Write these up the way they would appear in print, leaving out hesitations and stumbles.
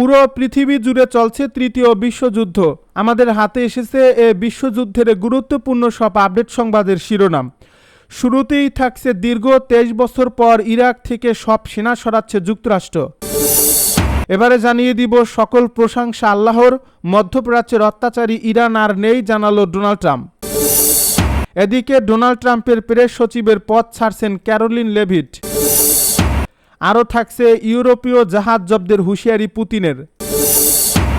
পুরো পৃথিবী জুড়ে চলছে তৃতীয় বিশ্বযুদ্ধ। আমাদের হাতে এসেছে এ বিশ্বযুদ্ধের গুরুত্বপূর্ণ সব আপডেট সংবাদের শিরোনাম। শুরুতেই থাকছে দীর্ঘ 23 বছর পর ইরাক থেকে সব সেনা সরাচ্ছে যুক্তরাষ্ট্র। এবারে জানিয়ে দিব সকল প্রশংসা আল্লাহর, মধ্যপ্রাচ্যের অত্যাচারী ইরান আর নেই জানালো ডোনাল্ড ট্রাম্প। এদিকে ডোনাল্ড ট্রাম্পের প্রেস সচিবের পদ ছাড়ছেন ক্যারোলিন লেভিট। আরও থাকছে ইউরোপীয় জাহাজ জব্দের হুঁশিয়ারি পুতিনের।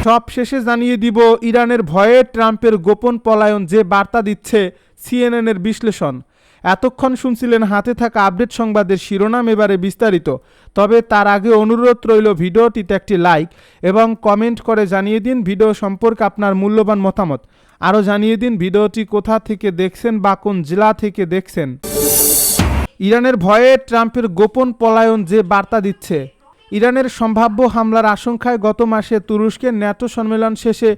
সব শেষে জানিয়ে দিব ইরানের ভয়ে ট্রাম্পের গোপন পলায়ন যে বার্তা দিচ্ছে সিএনএনের বিশ্লেষণ। এতক্ষণ শুনছিলেন হাতে থাকা আপডেট সংবাদের শিরোনাম, এবারে বিস্তারিত। তবে তার আগে অনুরোধ রইল ভিডিওটিতে একটি লাইক এবং কমেন্ট করে জানিয়ে দিন ভিডিও সম্পর্কে আপনার মূল্যবান মতামত। আরও জানিয়ে দিন ভিডিওটি কোথা থেকে দেখছেন বা কোন জেলা থেকে দেখছেন। ইরানের ভয়ে ট্রাম্পের গোপন পলায়ন যে বার্তা দিচ্ছে। ইরানের সম্ভাব্য হামলার আশঙ্কায় গত মাসে তুরস্কের ন্যাটো সম্মেলন শেষে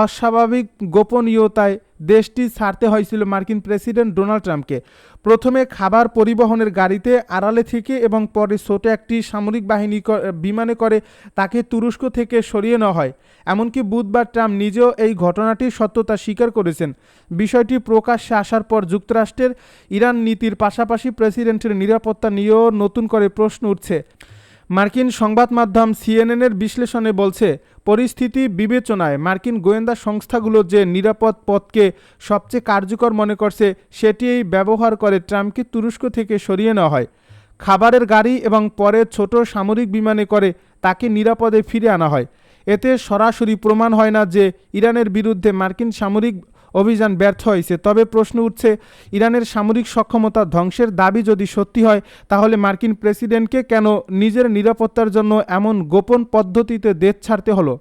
অস্বাভাবিক গোপনীয়তায় দেশটি ছাড়তে হয়েছিল মার্কিন প্রেসিডেন্ট ডোনাল্ড ট্রাম্পকে। প্রথমে খাবার পরিবহনের গাড়িতে আড়ালে থেকে এবং পরে ছোট একটি সামরিক বাহিনী বিমানে করে তাকে তুরস্ক থেকে সরিয়ে নেওয়া হয়। এমনকি বুধবার ট্রাম্প নিজেও এই ঘটনাটির সত্যতা স্বীকার করেছেন। বিষয়টি প্রকাশ্যে আসার পর যুক্তরাষ্ট্রের ইরান নীতির পাশাপাশি প্রেসিডেন্টের নিরাপত্তা নিয়েও নতুন করে প্রশ্ন উঠছে। মার্কিন সংবাদ মাধ্যম সিএনএনের বিশ্লেষণে বলছে, পরিস্থিতি বিবেচনায় মার্কিন গোয়েন্দা সংস্থাগুলো যে নিরাপদ পথকে সবচেয়ে কার্যকর মনে করছে সেটিই ব্যবহার করে ট্রাম্পকে তুরস্ক থেকে সরিয়ে নেওয়া হয়। খাবারের গাড়ি এবং পরে ছোট সামরিক বিমানে করে তাকে নিরাপদে ফিরে আনা হয়। এতে সরাসরি প্রমাণ হয় না যে ইরানের বিরুদ্ধে মার্কিন সামরিক অভিযান ব্যর্থ হয়েছে। তবে প্রশ্ন উঠছে, ইরানের সামরিক সক্ষমতা ধ্বংসের দাবি যদি সত্যি হয় তাহলে মার্কিন প্রেসিডেন্টকে কেন নিজের নিরাপত্তার জন্য এমন গোপন পদ্ধতিতে দেশ ছাড়তে হলো?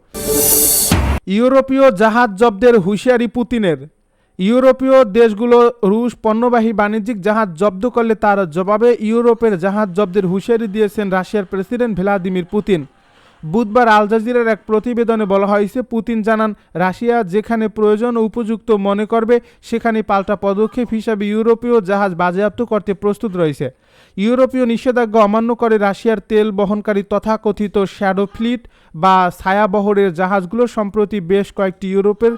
ইউরোপীয় জাহাজ জব্দের হুঁশিয়ারি পুতিনের। ইউরোপীয় দেশগুলো রুশ পণ্যবাহী বাণিজ্যিক জাহাজ জব্দ করলে তার জবাবে ইউরোপের জাহাজ জব্দের হুঁশিয়ারি দিয়েছেন রাশিয়ার প্রেসিডেন্ট ভ্লাদিমির পুতিন। বুধবার আল জাজিরার এক প্রতিবেদনে বলা হয়েছে, পুতিন জানান, রাশিয়া যেখানে প্রয়োজন ও উপযুক্ত মনে করবে সেখানে পাল্টা পদক্ষেপ হিসাবে ইউরোপীয় জাহাজ বাজেয়াপ্ত করতে প্রস্তুত রয়েছে। ইউরোপীয় নিষেধাজ্ঞা অমান্য করে রাশিয়ার তেল বহনকারী তথাকথিত শ্যাডো ফ্লিট বা ছায়াবহরের জাহাজগুলো সম্প্রতি বেশ কয়েকটি ইউরোপের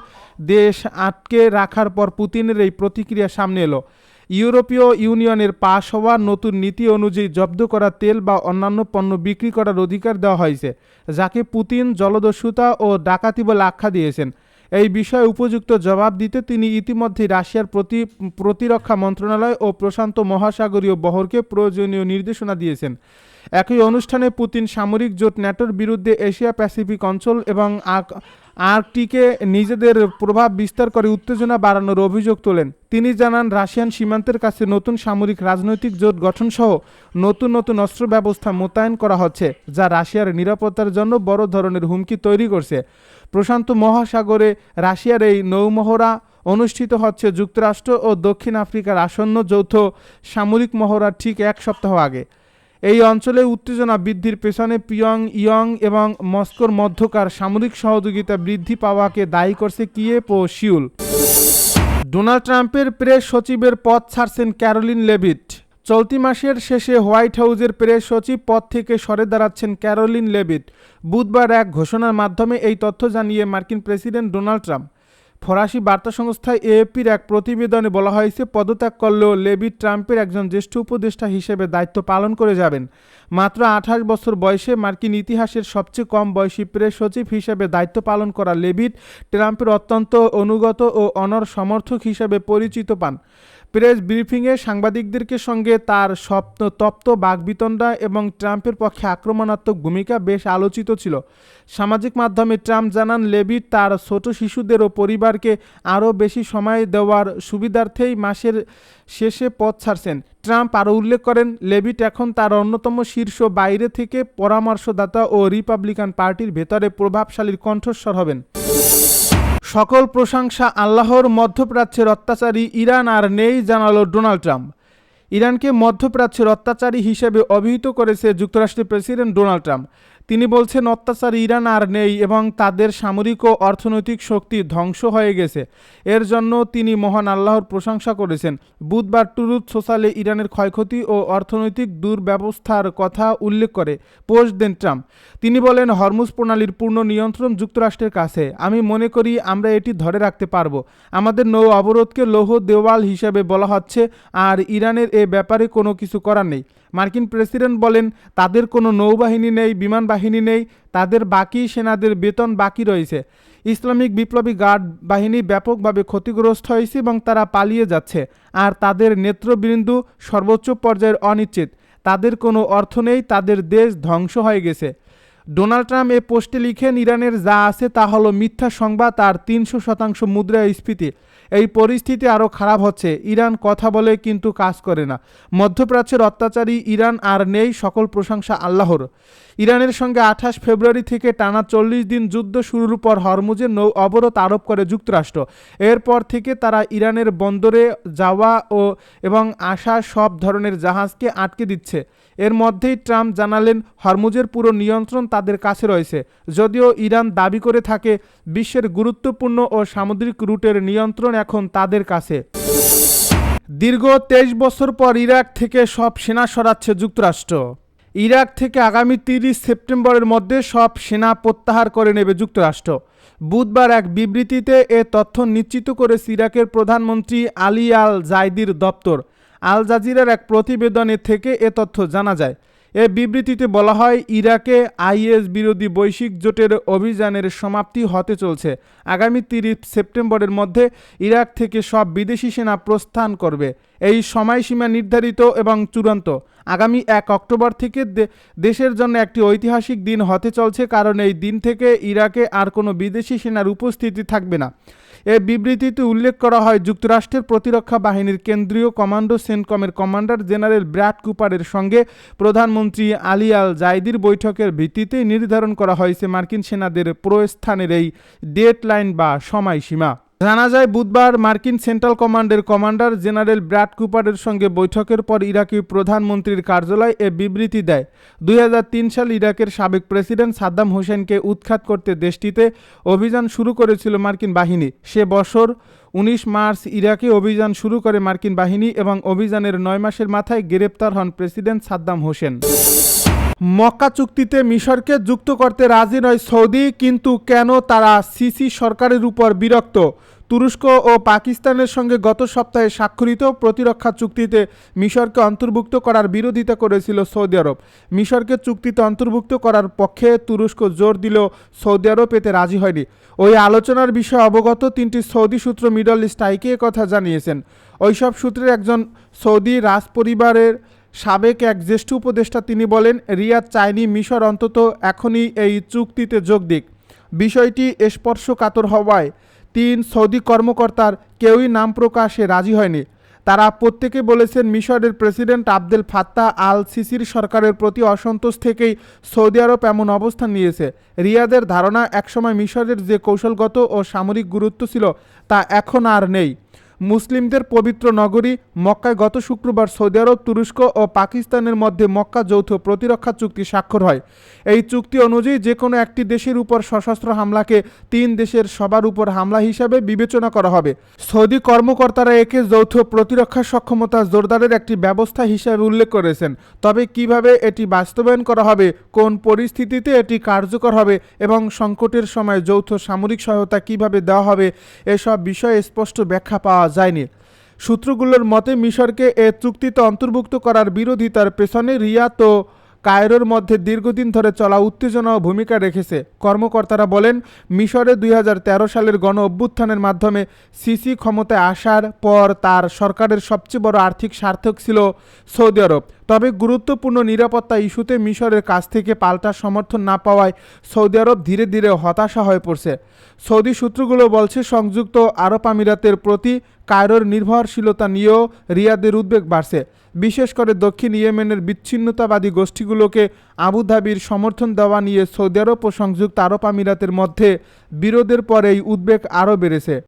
দেশ আটকে রাখার পর পুতিনের এই প্রতিক্রিয়া সামনে এলো। ইউরোপীয় ইউনিয়নের পাশ হওয়া নতুন নীতি অনুযায়ী জব্দ করা তেল বা অন্যান্য পণ্য বিক্রি করার অধিকার দেওয়া হয়েছে, যাকে পুতিন জলদস্যুতা ও ডাকাতি বলে আখ্যা দিয়েছেন। এই বিষয়ে উপযুক্ত জবাব দিতে তিনি ইতিমধ্যেই রাশিয়ার প্রতিরক্ষা মন্ত্রণালয় ও প্রশান্ত মহাসাগরীয় বহরকে প্রয়োজনীয় নির্দেশনা দিয়েছেন। একই অনুষ্ঠানে পুতিন সামরিক জোট ন্যাটোর বিরুদ্ধে এশিয়া প্যাসিফিক অঞ্চল এবং আর্কটিকে নিজেদের প্রভাব বিস্তার করে উত্তেজনা বাড়ানোর অভিযোগ তোলেন। তিনি জানান, রাশিয়ান সীমান্তের কাছে নতুন সামরিক রাজনৈতিক জোট গঠনসহ নতুন নতুন অস্ত্র ব্যবস্থা মোতায়েন করা হচ্ছে, যা রাশিয়ার নিরাপত্তার জন্য বড় ধরনের হুমকি তৈরি করছে। প্রশান্ত মহাসাগরে রাশিয়ার এই নৌমহড়া অনুষ্ঠিত হচ্ছে যুক্তরাষ্ট্র ও দক্ষিণ আফ্রিকার আসন্ন যৌথ সামরিক মহড়ার ঠিক এক সপ্তাহ আগে। এই অঞ্চলে উত্তেজনা বৃদ্ধির পেছনে পিয়ংইয়ং এবং মস্কোর মধ্যকার সামরিক সহযোগিতা বৃদ্ধি পাওয়াকে দায়ী করছে কিয়েভ ও সিউল। ডোনাল্ড ট্রাম্পের প্রেস সচিবের পদ ছাড়ছেন ক্যারোলিন লেভিট। চলতি মাসের শেষে হোয়াইট হাউসের প্রেস সচিব পদ থেকে সরে দাঁড়াচ্ছেন ক্যারোলিন লেভিট। বুধবার এক ঘোষণার মাধ্যমে এই তথ্য জানিয়ে মার্কিন প্রেসিডেন্ট ডোনাল্ড ট্রাম্প। ফরাসি বার্তা সংস্থা এএপির এক প্রতিবেদনে বলা হয়েছে, পদত্যাগ করলেও লেভিট ট্রাম্পের একজন জ্যেষ্ঠ উপদেষ্টা হিসেবে দায়িত্ব পালন করে যাবেন। মাত্র 28 বছর বয়সে মার্কিন ইতিহাসের সবচেয়ে কম বয়সী প্রেস সচিব হিসেবে দায়িত্ব পালন করা লেভিট ট্রাম্পের অত্যন্ত অনুগত ও অনড় সমর্থক হিসেবে পরিচিত পান। প্রেস ব্রিফিংয়ে সাংবাদিকদের সঙ্গে তার তপ্ত বাকবিতণ্ডা এবং ট্রাম্পের পক্ষে আক্রমণাত্মক ভূমিকা বেশ আলোচিত ছিল। সামাজিক মাধ্যমে ট্রাম্প জানান, লেভিট তার ছোট শিশুদের ও পরিবারকে আরও বেশি সময় দেওয়ার সুবিধার্থেই মাসের শেষে পদ ছাড়ছেন। ট্রাম্প আরও উল্লেখ করেন, লেভিট এখন তার অন্যতম শীর্ষ বাইরে থেকে পরামর্শদাতা ও রিপাবলিকান পার্টির ভেতরে প্রভাবশালীর কণ্ঠস্বর হবেন। সকল প্রশংসা আল্লাহর, মধ্যপ্রাচ্যের অত্যাচারী ইরান আর নেই জানালো ডোনাল্ড ট্রাম্প। ইরানকে মধ্যপ্রাচ্যের অত্যাচারী হিসেবে অভিহিত করেছে যুক্তরাষ্ট্রের প্রেসিডেন্ট ডোনাল্ড ট্রাম্প। তিনি বলছেন, অত্যাচার ইরান আর নেই এবং তাদের সামরিক ও অর্থনৈতিক শক্তি ধ্বংস হয়ে গেছে। এর জন্য তিনি মহান আল্লাহর প্রশংসা করেছেন। বুধবার ট্রুথ সোশ্যালে ইরানের ক্ষয়ক্ষতি ও অর্থনৈতিক দুর্ব্যবস্থার কথা উল্লেখ করে পোস্ট দেন ট্রাম্প। তিনি বলেন, হরমুজ প্রণালীর পূর্ণ নিয়ন্ত্রণ যুক্তরাষ্ট্রের কাছে। আমি মনে করি আমরা এটি ধরে রাখতে পারব। আমাদের নৌ অবরোধকে লৌহ দেওয়াল হিসেবে বলা হচ্ছে আর ইরানের এ ব্যাপারে কোনো কিছু করার নেই। মার্কিন প্রেসিডেন্ট বলেন, তাদের কোনো নৌবাহিনী নেই, বিমান বাহিনী নেই, তাদের বাকি সেনাদের বেতন বাকি রয়েছে। ইসলামিক বিপ্লবী গার্ড বাহিনী ব্যাপকভাবে ক্ষতিগ্রস্ত হয়েছে এবং তারা পালিয়ে যাচ্ছে আর তাদের নেতৃবৃন্দ সর্বোচ্চ পর্যায়ের অনিশ্চিত। তাদের কোনো অর্থ নেই, তাদের দেশ ধ্বংস হয়ে গেছে। ডোনাল্ড ট্রাম্প এ পোস্টে লিখেন, ইরানের যা আছে তা হলো মিথ্যা সংবাদ আর 300% মুদ্রাস্ফীতি। এই পরিস্থিতি আরও খারাপ হচ্ছে। ইরান কথা বলে কিন্তু কাজ করে না। মধ্যপ্রাচ্যের অত্যাচারী ইরান আর নেই, সকল প্রশংসা আল্লাহর। ইরানের সঙ্গে 28 ফেব্রুয়ারি থেকে টানা 40 দিন যুদ্ধ শুরুর পর হরমুজে নৌ অবরোধ আরোপ করে যুক্তরাষ্ট্র। এরপর থেকে তারা ইরানের বন্দরে যাওয়া এবং আসা সব ধরনের জাহাজকে আটকে দিচ্ছে। এর মধ্যেই ট্রাম্প জানালেন, হরমুজের পুরো নিয়ন্ত্রণ তাদের কাছে রয়েছে। যদিও ইরান দাবি করে থাকে বিশ্বের গুরুত্বপূর্ণ ও সামুদ্রিক রুটের নিয়ন্ত্রণ এখন তাদের কাছে। দীর্ঘ 23 বছর পর ইরাক থেকে সব সেনা সরাচ্ছে যুক্তরাষ্ট্র। ইরাক থেকে আগামী 30 সেপ্টেম্বরের মধ্যে সব সেনা প্রত্যাহার করে নেবে যুক্তরাষ্ট্র। বুধবার এক বিবৃতিতে এ তথ্য নিশ্চিত করেছে ইরাকের প্রধানমন্ত্রী আলী আল জাইদির দপ্তর। আল জাজিরার এক প্রতিবেদনে থেকে এ তথ্য জানা যায়। এ বিবৃতিতে বলা হয়, ইরাকে আইএস বিরোধী বৈশ্বিক জোটের অভিযানের সমাপ্তি হতে চলছে। আগামী 30 সেপ্টেম্বরের মধ্যে ইরাক থেকে সব বিদেশি সেনা প্রস্থান করবে। এই সময়সীমা নির্ধারিত এবং চূড়ান্ত। আগামী 1 অক্টোবর থেকে দেশের জন্য একটি ঐতিহাসিক দিন হতে চলছে, কারণ এই দিন থেকে ইরাকে আর কোনো বিদেশি সেনার উপস্থিতি থাকবে না। এ বিবৃতিতে উল্লেখ করা হয়, যুক্তরাষ্ট্রের প্রতিরক্ষা বাহিনীর কেন্দ্রীয় কমান্ডো সেন্টকমের কমান্ডার জেনারেল ব্র্যাড কুপারের সঙ্গে প্রধানমন্ত্রী আলী আল জাইদির বৈঠকের ভিত্তিতে নির্ধারণ করা হয়েছে মার্কিন সেনাদের প্রস্থানের এই ডেডলাইন বা সময়সীমা। জানা যায়, বুধবার মার্কিন সেন্ট্রাল কমান্ডের কমান্ডার জেনারেল ব্র্যাড কুপারের সঙ্গে বৈঠকের পর ইরাকি প্রধানমন্ত্রীর কার্যালয় এ বিবৃতি দেয়। 2003 সালে ইরাকের সাবেক প্রেসিডেন্ট সাদ্দাম হোসেনকে উৎখাত করতে দেশটিতে অভিযান শুরু করেছিল মার্কিন বাহিনী। সে বছর 19 মার্চ ইরাকে অভিযান শুরু করে মার্কিন বাহিনী এবং অভিযানের 9 মাসের মাথায় গ্রেপ্তার হন প্রেসিডেন্ট সাদ্দাম হোসেন। মক্কা চুক্তিতে মিশরকে যুক্ত করতে রাজি নয় সৌদি, কিন্তু কেন তারা সিসি সরকারের উপর বিরক্ত? তুরস্ক ও পাকিস্তানের সঙ্গে গত সপ্তাহে স্বাক্ষরিত প্রতিরক্ষা চুক্তিতে মিশরকে অন্তর্ভুক্ত করার বিরোধিতা করেছিল সৌদি আরব। মিশরকে চুক্তিতে অন্তর্ভুক্ত করার পক্ষে তুরস্ক জোর দিলেও সৌদি আরব এতে রাজি হয়নি। ওই আলোচনার বিষয়ে অবগত 3টি সৌদি সূত্র মিডল ইস্ট আইকে কথা জানিয়েছেন। ওইসব সূত্রের একজন সৌদি রাজপরিবারের সাবেক এক জ্যেষ্ঠ উপদেষ্টা তিনি বলেন, রিয়াদ চায়নি মিশর অন্তত এখনই এই চুক্তিতে যোগ দিক। বিষয়টি স্পর্শকাতর হওয়ায় 3 সৌদি কর্মকর্তার কেউই নাম প্রকাশে রাজি হয়নি। তারা প্রত্যেকে বলেছেন, মিশরের প্রেসিডেন্ট আবদেল ফাত্তাহ আল সিসির সরকারের প্রতি অসন্তোষ থেকেই সৌদি আরব এমন অবস্থান নিয়েছে। রিয়াদের ধারণা, একসময় মিশরের যে কৌশলগত ও সামরিক গুরুত্ব ছিল তা এখন আর নেই। মুসলিমদের পবিত্র নগরী মক্কায় গত শুক্রবার সৌদি আরব, তুরস্ক ও পাকিস্তানের মধ্যে মক্কা যৌথ প্রতিরক্ষা চুক্তি স্বাক্ষর হয়। এই চুক্তি অনুযায়ী যে কোনো একটি দেশের উপর সশস্ত্র হামলাকে 3 দেশের সবার উপর হামলা হিসাবে বিবেচনা করা হবে। সৌদি কর্মকর্তারা একে যৌথ প্রতিরক্ষা সক্ষমতা জোরদারের একটি ব্যবস্থা হিসাবে উল্লেখ করেছেন। তবে কিভাবে এটি বাস্তবায়ন করা হবে, কোন পরিস্থিতিতে এটি কার্যকর হবে এবং সংকটের সময় যৌথ সামরিক সহায়তা কিভাবে দেওয়া হবে, এসব বিষয়ে স্পষ্ট ব্যাখ্যা পাওয়া যায়নি। সূত্রগুলোর মতে, মিশরকে এ চুক্তিতে অন্তর্ভুক্ত করার বিরোধিতার পেছনে রিয়াদ ও কায়রোর মধ্যে দীর্ঘদিন ধরে চলা উত্তেজনা ও ভূমিকা রেখেছে। কর্মকর্তারা বলেন, মিশরে 2013 সালের গণ অভ্যুত্থানের মাধ্যমে সিসি ক্ষমতায় আসার পর তার সরকারের সবচেয়ে বড় আর্থিক স্বার্থক ছিল সৌদি আরব। তবে গুরুত্বপূর্ণ নিরাপত্তা ইস্যুতে মিশরের কাছ থেকে পাল্টা সমর্থন না পাওয়ায় সৌদি আরব ধীরে ধীরে হতাশা হয়ে পড়ছে। সৌদি সূত্রগুলো বলছে, সংযুক্ত আরব আমিরাতের প্রতি কায়রোর নির্ভরশীলতা নিয়েও রিয়াদের উদ্বেগ বাড়ছে। বিশেষ করে দক্ষিণ ইয়েমেনের বিচ্ছিন্নতাবাদী গোষ্ঠীগুলোকে আবুধাবির সমর্থন দেওয়া নিয়ে সৌদি আরব ও সংযুক্ত আরব আমিরাতের মধ্যে বিরোধের পর এই উদ্বেগ আরও বেড়েছে।